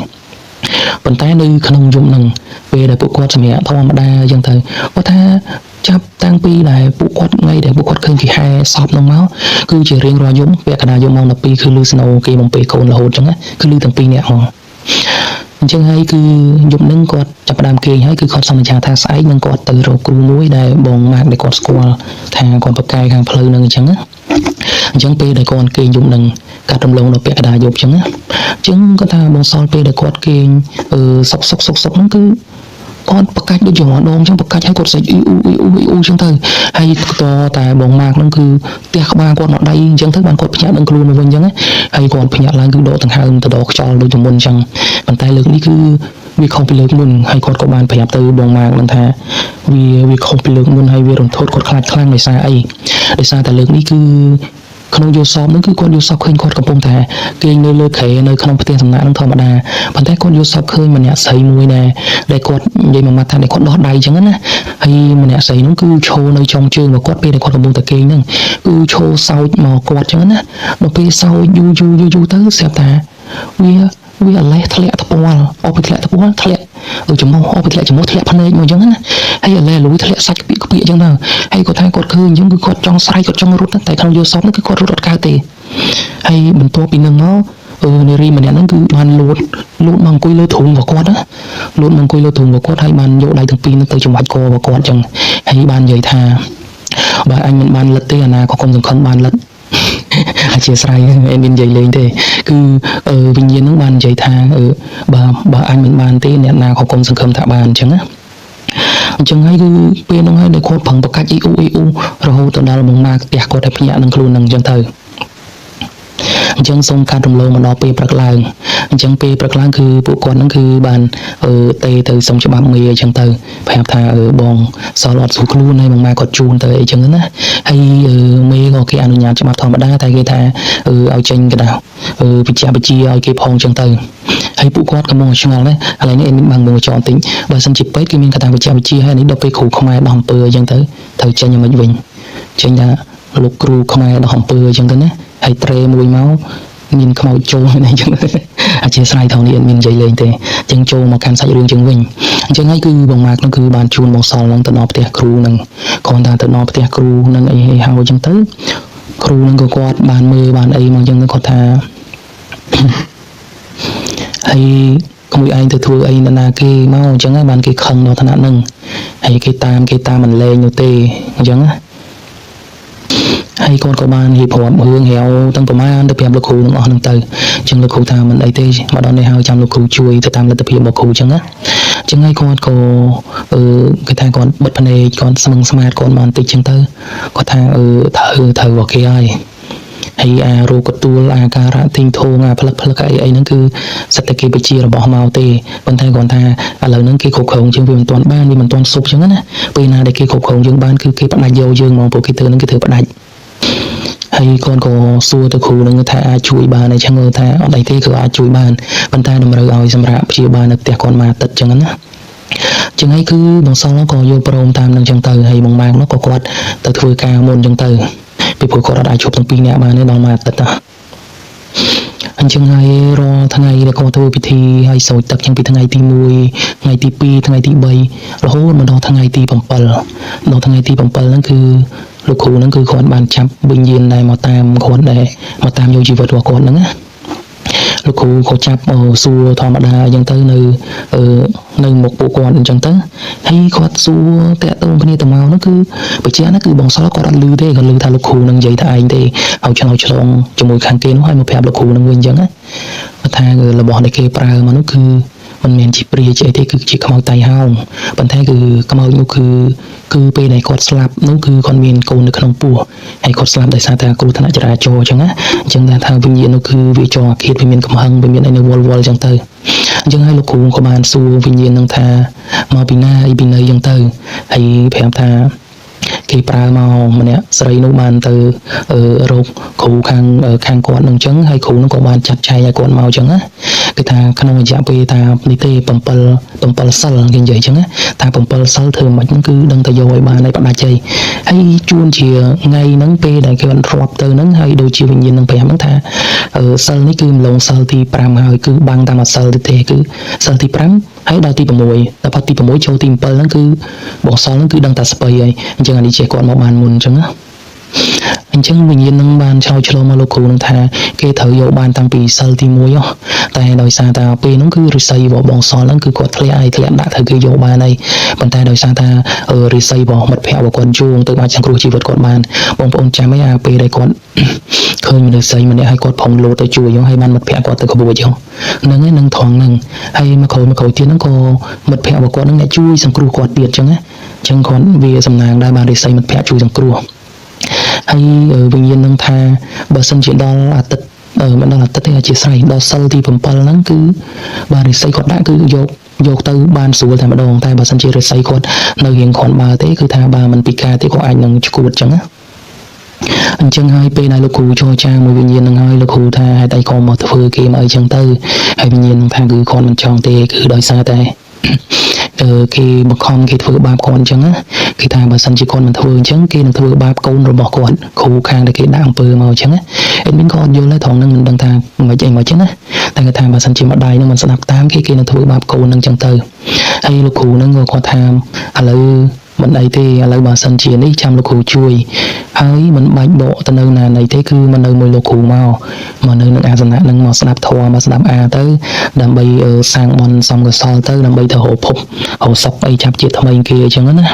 ប៉ុន្តែនៅក្នុងយប់ហ្នឹងពេលដែលពួកគាត់សម្រាប់ធម្មតាចឹងទៅគាត់ថាចាប់តាំងពីដែលពួកគាត់ថ្ងៃដែលពួកគាត់ឃើញគេហែសពហ្នឹងមកគឺជារៀងរាល់យប់ពាក់កណ្ដាលយប់ម៉ោង12គឺលឺស្នូគេបំពេកូនរហូតចឹងណាគឺលឺទាំងពីរនាក់ហ្មងអញ្ចឹងហើយគឺយប់ហ្នឹងគាត់ចាប់ផ្ដើមគេងហើយគឺគាត់សន្យាថាស្អែកនឹងគាត់ទៅរកគ្រូមួយដែលបងម៉ាក់ដែលគាត់ស្គាល់ថាគាត់ប្រកែកខាងផ្លូវហ្នឹងអញ្ចឹងណាអញ្ចឹងពេលដែលគាត់គេងយប់ហ្នឹងកាត់រំលងដល់ពាក់កណ្ដាលយប់អញ្ចឹងណាអញ្ចឹងគាត់ថាបងសល់ពេលដែលគាត់គេងសុកហ្នឹងគឺគាត់ប្រកាច់ដូចជាម្ដងអញ្ចឹងប្រកាច់ឲ្យគាត់សេចអ៊ីអ៊ូអញ្ចឹងទៅហើយតតែបងម៉ាក់ហ្នឹងគឺផ្ទះក្បាលគាត់មកដៃអញ្ចឹងទៅបានគាត់ភ្ញាក់នឹងខ្លួនមកវិញអញ្ចឹងហើយគាត់ភ្ញាក់ឡើងគឺដកដង្ហើមទៅដកខ្យល់ដូចជាមុនអញ្ចឹងប៉ុន្តែលើកនេះគឺវាខុសពីលើកមុនហើយគាត់ក៏បានប្រាប់ទៅបងម៉ាក់នឹងថាវាខុសពីលើកមុនហើយវារន្ធត់គាត់ខ្លាចខ្លាំងដោយសារអីដោយសារតែលើកនេះគឺក្នុងយល់សពហ្នឹងគឺគាត់យល់សពឃើញគាត់កំពុងតែគេងនៅលើក្រែនៅក្នុងផ្ទះសំណាក់ហ្នឹងធម្មតាប៉ុន្តែគាត់យល់សពឃើញម្នាក់ស្រីមួយដែលគាត់និយាយមួយម៉ាត់ថាគាត់ដោះដៃអញ្ចឹងណាហើយម្នាក់ស្រីហ្នឹងគឺឈរនៅចំជើងរបស់គាត់ពេលដែលគាត់កំពុងតែគេងហ្នឹងគឺឈរសោចមកគាត់អញ្ចឹងណាដល់ពេលសោចយូរទៅស្រាប់តែវាអលេះធ្លាក់ថ្ពាល់អស់ពីធ្លាក់ថ្ពាល់ធ្លាក់ចំមុះអស់ពីធ្លាក់ចំមុះធ្លាក់ភ្នែកមកអញ្ចឹងណាហើយអលេះលួយធ្លាក់សាច់ក្ពាកអញ្ចឹងទៅហើយគាត់ថាគាត់ឃើញអញ្ចឹងគឺគាត់ចង់ស្រែកគាត់ចង់រត់តែក្នុងយល់សពហ្នឹងគឺគាត់រត់អត់កើតទេហើយបន្ទាប់ពីនឹងមកនារីម្នាក់ហ្នឹងគឺបានលូតមកអង្គុយលើធុងរបស់គាត់ណាលូតមកអង្គុយលើធុងរបស់គាត់ហើយបានយកដៃទាំងពីរហ្នឹងទៅចំបាច់ករបស់គាត់អញ្ចឹងហើយបាននិយាយថាបើអញមិនបានលិតទេអាណាក៏កុំសង្ឃឹមបានលិតអធិស្ឋានមាននិយាយលេងទេគឺវិញ្ញាណហ្នឹងបាននិយាយថាបើអញមិនបានទេអ្នកណាក៏កុំសង្ឃឹមថាបានអញ្ចឹងណាអញ្ចឹងហើយគឺពេលហ្នឹងហើយដែលគាត់ប្រឹងប្រកាច់អ៊ីអ៊ូរហូតទៅដល់មកម៉ាផ្ទះគាត់តែភ្ញាក់នឹងខ្លួនហ្នឹងអញ្ចឹងទៅអញ្ចឹងសូមកាត់រំលងមកដល់ពេលព្រឹកឡើងអញ្ចឹងពេលព្រឹកឡើងគឺពួកគាត់ហ្នឹងគឺបានទេទៅសុំច្បាប់មេអញ្ចឹងទៅប្រាប់ថាបងសល់អត់ស្រួលខ្លួនហើយបងម៉ែគាត់ជូនទៅអីចឹងណាហើយមេក៏គេអនុញ្ញាតច្បាប់ធម្មតាតែគេថាឲ្យចេញកណ្ដាស់វិជ្ជាឲ្យគេផងអញ្ចឹងទៅហើយពួកគាត់ក៏មកឆ្ងល់ដែរឥឡូវនេះអេមីនបានមើលចោលតិចបើសិនជាពេទ្យគេមានកថាវិជ្ជាហើយនេះដល់ពេលគ្រូខ្មែរដោះអំពើអញ្ចឹងទៅត្រូវចេញយ៉ាងម៉េចវិញចេញថាលោកគ្រូខ្មែរដោះអំពើអញ្ចឹងទៅណាហើយត្រេមួយមកមានខ្មោចចូលអញ្ចឹងអធិស្ឋានថងនេះអត់មាននិយាយលេងទេអញ្ចឹងចូលមកកាន់សាច់រឿងជាងវិញអញ្ចឹងហើយគឺបងម៉ាក់នោះគឺបានជួនបងសល់នឹងទៅដល់ផ្ទះគ្រូនឹងគ្រាន់តែទៅដល់ផ្ទះគ្រូនឹងអីហើយអញ្ចឹងទៅគ្រូនឹងក៏គាត់បានមើលបានអីមកអញ្ចឹងគាត់ថាហើយក្មួយឯងទៅធ្វើអីណាគេមកអញ្ចឹងបានគេខឹងដល់ឋានៈហ្នឹងហើយគេតាមមិនលែងនោះទេអញ្ចឹងហើយគាត់ក៏បានរៀបរាប់រឿងហៅទាំងប្រមាណទៅប្រាប់លោកគ្រូនឹងអស់ហ្នឹងទៅអញ្ចឹងលោកគ្រូថាមិនអីទេមកដល់នេះហើយចាំលោកគ្រូជួយទៅតាមលទ្ធភាពរបស់គ្រូអញ្ចឹងណាអញ្ចឹងហើយគាត់ក៏គេថាគាត់បិទភ្នែកគាត់ស្មឹងស្មាតគាត់មកបន្តិចអញ្ចឹងទៅគាត់ថាត្រូវរបស់គេហើយហើយរោគទទួលអាការៈទីងធងផ្លឹកអីហ្នឹងគឺសិតតែគេបជារបស់មកទេប៉ុន្តែគាត់ថាឥឡូវហ្នឹងគេគ្រប់គ្រងជាងវាមិនទាន់បានវាមិនទាន់សុបអញ្ចឹងណាពេលណាដែលគេគ្រប់គ្រងយើងបានគឺគេផ្ដាច់យកយើងមកពួកគេធ្វើហ្នឹងគេធ្វើផ្ដាច់ហើយគាត់ក៏សួរទៅគ្រូនឹងថាអាចជួយបានអញ្ចឹងថាអត់អីទេគឺអាចជួយបានប៉ុន្តែតម្រូវឲ្យសម្រាប់ព្យាបាលនៅផ្ទះគាត់មួយអាទិត្យអញ្ចឹងណាចឹងហើយគឺបងសល់ក៏យល់ព្រមតាមនឹងអញ្ចឹងទៅហើយបងម៉ាក់នោះក៏គាត់ទៅធ្វើការមុនអញ្ចឹងទៅពីព្រោះគាត់អាចជួបទាំងពីរនាក់បានទេដល់មួយអាទិត្យណាអញ្ចឹងហើយរាល់ថ្ងៃដែលគាត់ធ្វើពិធីហើយស្រោចទឹកចឹងពីថ្ងៃទី1ថ្ងៃទី2ថ្ងៃទី3រហូតមកដល់ថ្ងៃទី7ដល់ថ្ងៃទី7ហ្នឹងគឺលោកគ្រូហ្នឹងគឺគាត់បានចាប់វិញ្ញាណដែលមកតាមគាត់ដែរមកតាមយកជីវិតរបស់គាត់ហ្នឹងណាលោកគ្រូក៏ចាប់សួរធម្មតាអញ្ចឹងទៅនៅមុខពួកគាត់អញ្ចឹងទៅហើយគាត់សួរតាក់ទងគ្នាទៅមកនោះគឺបញ្ជាក់ណាគឺបងសល់គាត់អត់ឮទេគាត់ឮថាលោកគ្រូនឹងនិយាយថាឯងទេឲ្យឆ្លងជាមួយខាងគេនោះឲ្យមកប្រាប់លោកគ្រូនឹងវិញអញ្ចឹងណាគាត់ថារបស់ដែលគេប្រើមកនោះគឺមិនមែនជាព្រាជាអីទេគឺជាខ្មោចតៃហោងប៉ុន្តែគឺខ្មោចនោះគឺពេលដែលគាត់ស្លាប់នោះគឺគាត់មានកូននៅក្នុងពោះហើយគាត់ស្លាប់ដោយសារតែគ្រោះថ្នាក់ចរាចរណ៍អញ្ចឹងណាអញ្ចឹងថាវិញ្ញាណនោះគឺវាចងអាឃាតវាមានកំហឹងវាមានអីនៅវល់អញ្ចឹងទៅអញ្ចឹងហើយលោកគ្រូក៏បានសួរវិញ្ញាណនឹងថាមកពីណាអីពីណីអញ្ចឹងទៅហើយប្រាប់ថា គេប្រើមកម្នាក់ស្រីនោះបានទៅរកគ្រូខាងគាត់នឹងអញ្ចឹងហើយគ្រូនោះក៏បានចាត់ចែងឲ្យគាត់មកអញ្ចឹងណាគេថាក្នុងរយៈពេលថានេះទេ7សិលគេនិយាយអញ្ចឹងណាថា7សិលធ្វើមិនហ្នឹងគឺដឹងតែយកឲ្យបានឲ្យផ្ដាច់ហើយជួនជាថ្ងៃហ្នឹងពេលដែលគេបានរាប់ទៅហ្នឹងហើយដូចជាវិញ្ញាណនឹងប្រាប់ហ្នឹងថាសិលនេះគឺម្លងសិលទី5ហើយគឺបាំងតាមសិលទៅទេគឺសិលទី5ហើយដល់ទី6ដល់ផុតទី6ចូលទី7ហ្នឹងគឺបងសល់ហ្នឹងគឺដឹងតែស្បៃហើយអញ្ចឹងអានេះជាគាត់មកបានមុនអញ្ចឹងណាអញ្ចឹងវិញ្ញាណនឹងបានឆ្លើយឆ្លងមកលោកគ្រូនឹងថាគេត្រូវយកបានតាំងពីសិលទី1តែដោយសារតែពេលហ្នឹងគឺរិស័យរបស់បងសល់ហ្នឹងគឺគាត់ធ្លាក់ដាក់ត្រូវគេយកបានហើយប៉ុន្តែដោយសារថារិស័យរបស់មិត្តភ័ក្តិរបស់គាត់ជួងទៅអាចសង្គ្រោះជីវិតគាត់បានបងប្អូនចាំឯអាពេលដែលគាត់ឃើញរិស័យម្នាក់ហើយគាត់ផងលោតទៅជួយហើយបានមិត្តភ័ក្តិគាត់ទៅក្បួចហ្នឹងហើយនឹងថងហ្នឹងហើយមកក្រោយទៀតហ្នឹងក៏មិត្តភ័ក្តិរបស់គាត់ហ្នឹងអ្នកជួយសង្គ្រោះគាត់ទៀតអញ្ចឹងណាអញ្ចឹងគាត់វាសំណាងដែរបានរិស័យមិត្តភ័ក្តិជួយសង្គ្រោះហើយវិញ្ញាណនឹងថាបើសិនជាដល់អាទិត្យមិនដល់អាទិត្យទេអធិស្ឋានដល់សិលទី7ហ្នឹងគឺបាទរិស័យគាត់ដាក់គឺយកទៅបានស្រួលតែម្ដងតែបើសិនជារិស័យគាត់នៅរៀងគ្រាន់បើទេគឺថាបើមិនពិការទេក៏អាចនឹងឈួតអញ្ចឹងណាអញ្ចឹងហើយពេលដែលលោកគ្រូចរចាមួយវិញ្ញាណនឹងហើយលោកគ្រូថាហេតុអីក៏មកធ្វើគេមកអីចឹងទៅហើយវិញ្ញាណនឹងថាគឺគាត់មិនចង់ទេគឺដោយសារតែគេបង្ខំគេធ្វើបាបគាត់អញ្ចឹងណាគេថាបើសិនជាគាត់មិនធ្វើអញ្ចឹងគេនឹងធ្វើបាបកូនរបស់គាត់គ្រូខាងដែលគេដាក់អំពើមកអញ្ចឹងណាអេដមីនក៏អត់យល់ដែរត្រង់ហ្នឹងមិនដឹងថាមិនអីមកអញ្ចឹងណាតែគេថាបើសិនជាម្ដាយនឹងមិនស្ដាប់តាមគេនឹងធ្វើបាបកូននឹងអញ្ចឹងទៅហើយលោកគ្រូហ្នឹងក៏គាត់ថាឥឡូវមិនអីទេឥឡូវបើសិនជានេះចាំលោកគ្រូជួយហើយមិនបាច់បកទៅនៅណាណីទេគឺមកនៅមួយលោកគ្រូមកនៅនឹងអាសនៈនឹងមកស្ដាប់ធម៌មកស្ដាប់អាទៅដើម្បីសាងបុណ្យសំកុសលទៅដើម្បីទៅរកភពរកសុខអីចាប់ជាតិថ្មីគេអញ្ចឹងណា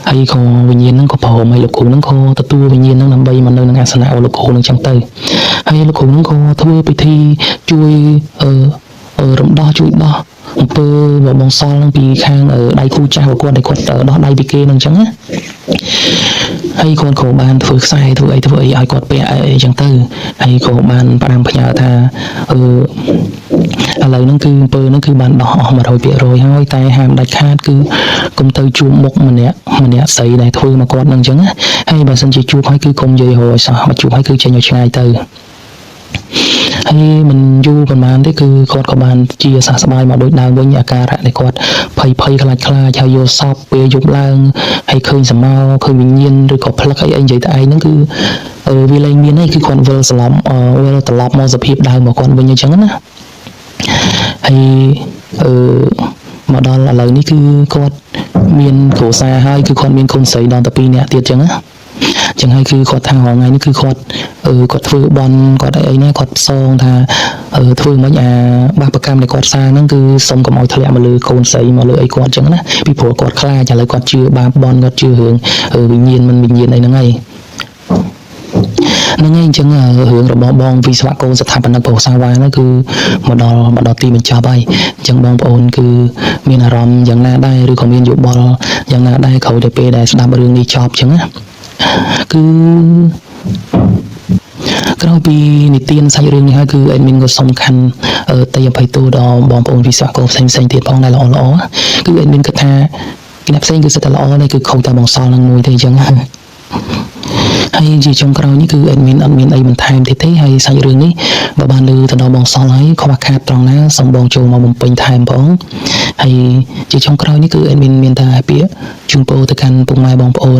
ហើយក៏វិញ្ញាណហ្នឹងក៏ព្រមឲ្យលោកគ្រូហ្នឹងក៏ទទួលវិញ្ញាណហ្នឹងដើម្បីមកនៅនឹងអាសនៈរបស់លោកគ្រូហ្នឹងអញ្ចឹងទៅហើយលោកគ្រូហ្នឹងក៏ធ្វើពិធីជួយរំដោះជួយដោះអំពើបងសល់នឹងពីខាងដៃគូចាស់របស់គាត់ដែលគាត់ដោះដៃពីគេនឹងអញ្ចឹងណាហើយគាត់ក៏បានធ្វើខ្សែធ្វើអីឲ្យគាត់ពាក់អីអញ្ចឹងទៅហើយក៏បានផ្ដាំផ្ញើថាឥឡូវហ្នឹងគឺអំពើហ្នឹងគឺបានដោះអស់ 100% ហើយតែហាមដាច់ខាតគឺកុំទៅជួបមុខម្នាក់ស្រីដែលធ្វើមកគាត់នឹងអញ្ចឹងណាហើយបើសិនជាជួបហើយគឺកុំនិយាយរយសោះមកជួបហើយគឺចេញឲ្យឆ្ងាយទៅហើយមិនយូរប៉ុន្មានទេគឺគាត់ក៏បានជាសះស្បើយមកដូចដើមវិញអាការៈដែលគាត់ភ័យខ្លាចហើយយកសពពេលយប់ឡើងហើយឃើញសមោឃើញវិញ្ញាណឬក៏ផ្លឹកអីនិយាយតែឯងហ្នឹងគឺវាលែងមានហើយគឺគាត់វិលត្រឡប់មកសភាពដើមរបស់គាត់វិញអញ្ចឹងណាហើយមកដល់ឥឡូវនេះគឺគាត់មានគ្រួសារហើយគឺគាត់មានកូនស្រីដល់ទៅ2នាក់ទៀតអញ្ចឹងណាចឹងហើយគឺគាត់ថាថ្ងៃនេះគឺគាត់ធ្វើបន់គាត់អីណាគាត់សងថាធ្វើមិនអាបាបកម្មដែលគាត់សាងហ្នឹងគឺសុំកុំឲ្យធ្លាក់មកលើកូនស្រីមកលើអីគាត់ចឹងណាពីព្រោះគាត់ខ្លាចឥឡូវគាត់ជឿបាបបន់គាត់ជឿរឿងវិញ្ញាណមិនវិញ្ញាណអីហ្នឹងហើយហ្នឹងហើយអញ្ចឹងរឿងរបស់បងវិស្វករស្ថាបនិកប្រសាវ៉ាហ្នឹងគឺមកដល់ទីបញ្ចប់ហើយអញ្ចឹងបងប្អូនគឺមានអារម្មណ៍យ៉ាងណាដែរឬក៏មានយោបល់យ៉ាងណាដែរក្រោយទៅពេលដែលស្ដាប់រឿងនេះចប់អញ្ចឹងណាគឺក្រោយពីនិទានសាច់រឿងនេះហើយគឺអេដមីនក៏សំខាន់តែអភ័យទោសដល់បងប្អូនវិស្វករផ្សេងទៀតផងដែលល្អគឺអេដមីនគិតថាគេអ្នកផ្សេងគឺសិតតែល្អដែរគឺខុសតែបងសល់នឹងមួយទេអញ្ចឹងហើយជាចុងក្រោយនេះគឺអេដមីនអត់មានអីបន្ថែមទេហើយសាច់រឿងនេះបើបានលើទៅដល់បងសល់ហើយខ្វះខាតត្រង់ណាសូមបងចូលមកបំពេញថែមផងហើយជាចុងក្រោយនេះគឺអេដមីនមានតែពាក្យជូនពរទៅកាន់ពុកម៉ែបងប្អូន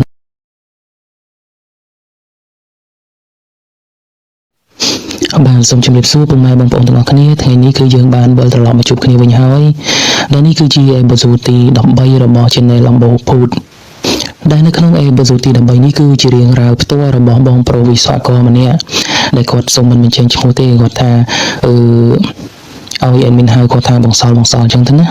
បាទសូមជម្រាបសួរពុកម៉ែបងប្អូនទាំងអស់គ្នាថ្ងៃនេះគឺយើងបានវិលត្រឡប់មកជួបគ្នាវិញហើយដែលនេះគឺជាអេផ isode ទី13របស់ Channel Lambo Food ដែលនៅក្នុងអេផ isode ទី13នេះគឺជារឿងរ៉ាវផ្ទាល់របស់បងប្រុសវិស្វករម្នាក់ដែលគាត់សូមមិនបញ្ចេញឈ្មោះទេគាត់ថាឲ្យអេដមីនហៅគាត់ថាបងសល់អញ្ចឹងទៅណា